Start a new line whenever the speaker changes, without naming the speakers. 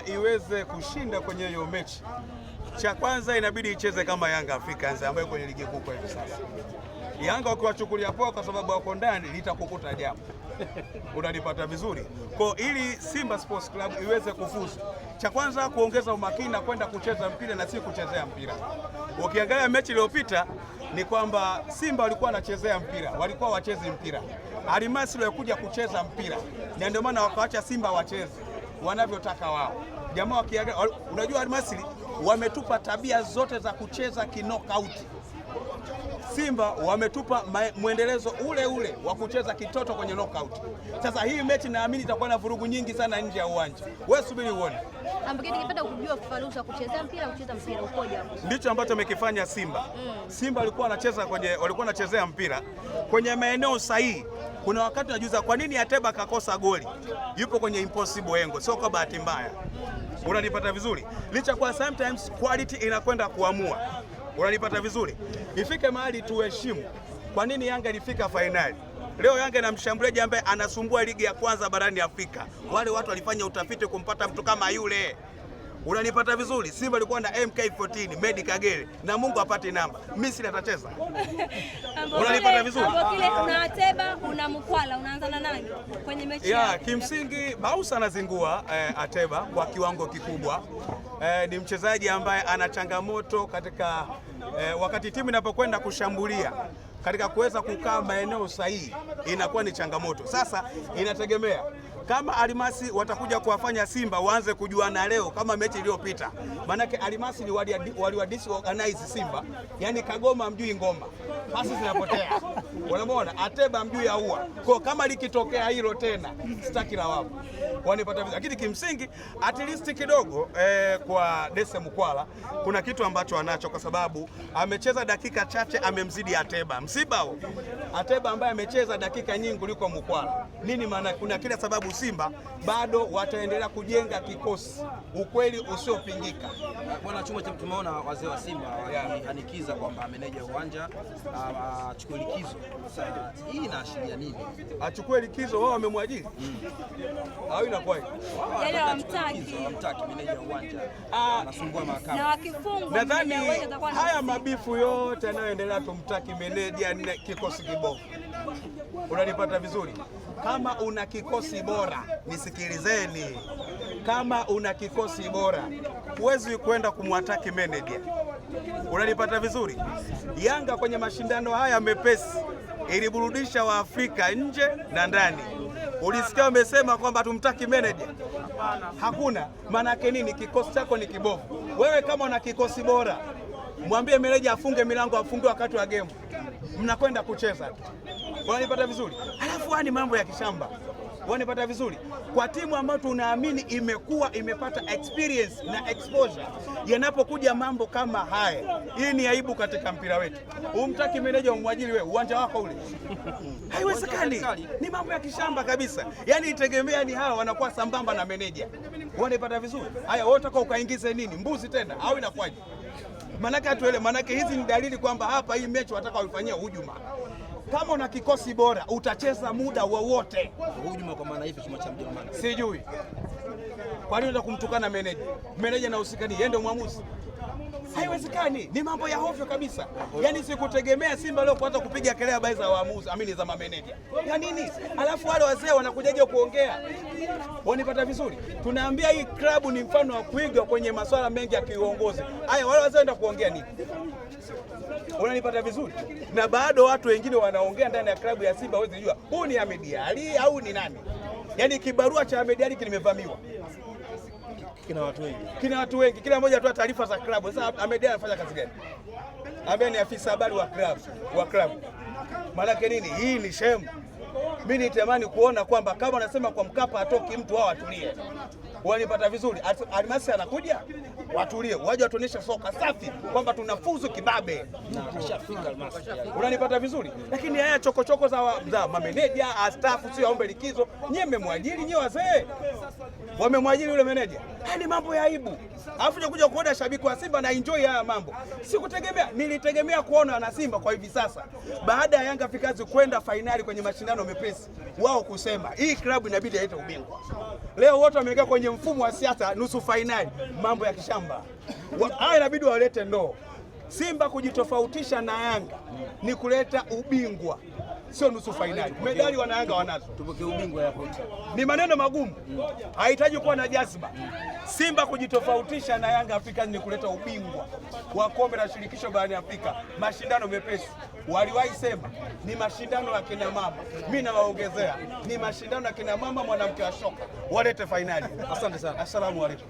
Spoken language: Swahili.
iweze kushinda kwenye hiyo mechi, cha kwanza inabidi icheze kama Yanga Africans ambayo kwenye ligi kuu kwa hivi sasa. Yanga wakiwachukulia poa kwa sababu wako ndani, litakukuta jambo. Unalipata vizuri. Kwa ili Simba Sports Club iweze kufuzu, cha kwanza kuongeza umakini na kwenda kucheza mpira na si kuchezea mpira. Ukiangalia mechi iliyopita ni kwamba Simba walikuwa wanachezea mpira, walikuwa wachezi mpira. Almasi walikuja kucheza mpira, na ndio maana wakaacha Simba wacheze wanavyotaka wao. Jamaa wakiangalia, unajua Almasi wametupa tabia zote za kucheza knockout. Simba wametupa mwendelezo ule ule wa kucheza kitoto kwenye knockout. Sasa hii mechi naamini itakuwa na vurugu nyingi sana nje ya uwanja. Wewe subiri uone.
Ambao ningependa kujua kufafanua kucheza mpira kucheza mpira ukoje hapo.
Ndicho ambacho amekifanya Simba. Simba walikuwa wanachezea mpira kwenye maeneo sahihi. Kuna wakati unajiuliza kwa nini Ateba kakosa goli. Yupo kwenye impossible angle, sio kwa bahati mbaya. Unanipata vizuri? Licha kwa sometimes quality inakwenda kuamua. Unanipata vizuri? Ifike mahali tuheshimu. Kwa nini Yanga ilifika fainali? Leo Yanga na mshambuliaji ambaye anasumbua ligi ya kwanza barani Afrika. Wale watu walifanya utafiti kumpata mtu kama yule. Unanipata vizuri? Simba alikuwa na MK14, Medi Kagere, na Mungu apate namba. Misri atacheza. Unanipata vizuri?
Hapo kile una Ateba, una Mkwala, unaanza na nani kwenye mechi yako?
Kimsingi Bausa anazingua Ateba kwa kiwango kikubwa. Ni mchezaji ambaye ana changamoto katika wakati timu inapokwenda kushambulia, katika kuweza kukaa maeneo sahihi inakuwa ni changamoto. Sasa inategemea kama Almasi watakuja kuwafanya Simba waanze kujuana leo kama mechi iliyopita. Manake Almasi ni waliwadisi organize Simba, yani Kagoma mjui ngoma, pasi zinapotea. Unaona Ateba mjui aua. Kwa kama likitokea hilo tena sitaki lawama. Wanipata vizuri. Lakini kimsingi at least kidogo kwa Dese Mkwala kuna kitu ambacho anacho, kwa sababu amecheza dakika chache amemzidi Ateba. Msiba Ateba ambaye amecheza dakika nyingi kuliko Mkwala. Nini maana? Kuna kila sababu Simba bado wataendelea kujenga kikosi, ukweli usiopingika.
Bwana Chuma, tumeona wazee wa Simba wakihanikiza kwamba meneja uwanja achukue likizo. Sasa hii inaashiria nini? Achukue likizo? Wao wamemwajiri au inakuwa
yaani hawamtaki
meneja uwanja, anasumbua mahakama
na wakifungwa.
Nadhani haya mabifu yote yanayoendelea, tumtaki meneja, kikosi kibovu. Unanipata vizuri? Kama una kikosi bora, nisikilizeni, kama una kikosi bora huwezi kwenda kumwataki meneja. Unanipata vizuri? Yanga kwenye mashindano haya mepesi iliburudisha Waafrika nje na ndani. Ulisikia wamesema kwamba tumtaki meneja? Hakuna. Maana yake nini? Kikosi chako ni kibovu. Wewe kama una kikosi bora, mwambie meneja afunge milango, afunge wakati wa game, mnakwenda kucheza. Wanipata vizuri? Alafu ni mambo ya kishamba. Wanipata vizuri? Kwa timu ambayo tunaamini imepata experience na exposure, yanapokuja mambo kama haya, hii ni aibu katika mpira wetu. Umtaki meneja umwajiri wewe uwanja wako ule? Haiwezekani. Ni mambo ya kishamba kabisa. Yaani itegemea ni hawa wanakuwa sambamba na meneja. Wanipata vizuri? Haya, wewe unataka ukaingize nini? Mbuzi tena au inakwaje? Manake hizi ni dalili kwamba hapa hii mechi wataka waifanyia hujuma. Kama una kikosi bora utacheza muda wowote.
Hujuma kwa maana hivi kama cha Mjerumani.
Sijui. Kwa nini unataka kumtukana meneja? Meneja na usikani yeye ndio mwamuzi. Haiwezekani. Ni mambo ya hovyo kabisa. Yaani sikutegemea Simba leo kuanza kupiga kelele habari za waamuzi, za mameneja. Ya nini? Alafu wale wazee wanakujaje kuongea? Wanipata vizuri? Tunaambia hii klabu ni mfano wa kuigwa kwenye masuala mengi ya kiuongozi. Haya, wale wazee wanaenda kuongea nini? Unanipata vizuri? Na bado watu wengine wanaongea ndani ya klabu ya Simba, huwezi jua huu ni Ahmed Ally au ni nani. Yaani kibarua cha Ahmed Ally kimevamiwa. Kina watu wengi. Kila mmoja atoa taarifa za klabu. Sasa Ahmed Ally anafanya kazi gani? Ambaye ni afisa habari wa klabu. Maana nini? Hii ni shame. Mimi nitamani kuona kwamba kama wanasema kwa Mkapa atoki mtu, wao watulie. Wanipata vizuri? Almasi anakuja, watulie, waje watuonyeshe soka safi kwamba tunafuzu kibabe. Unanipata vizuri? Lakini haya chokochoko za mameneja, staff sio aombe likizo. Nyie mmemwajiri nyie wazee. wamemwajiri yule meneja. Haya ni mambo ya aibu. Alafu kuja kuona shabiki wa Simba na enjoy haya mambo. Sikutegemea, nilitegemea kuona na Simba kwa hivi sasa baada ya Yanga Africans kwenda fainali kwenye mashindano mepesi, wao kusema hii klabu inabidi aite ubingwa. Leo wote wameingia kwenye mfumo wa siasa, nusu fainali, mambo ya kishamba. Haya inabidi walete ndoo. Simba kujitofautisha na Yanga ni kuleta ubingwa, sio nusu fainali. Medali wana Yanga wanazo,
tupokee ubingwa ya pote.
Ni maneno magumu, hahitaji kuwa na jazba. Simba kujitofautisha na Yanga Afrika ni kuleta ubingwa wa kombe la shirikisho barani Afrika, mashindano mepesi. Waliwahi sema ni mashindano ya kina mama, mimi nawaongezea ni mashindano ya kina mama mwanamke wa soka, walete fainali. Asante sana, assalamu alaikum.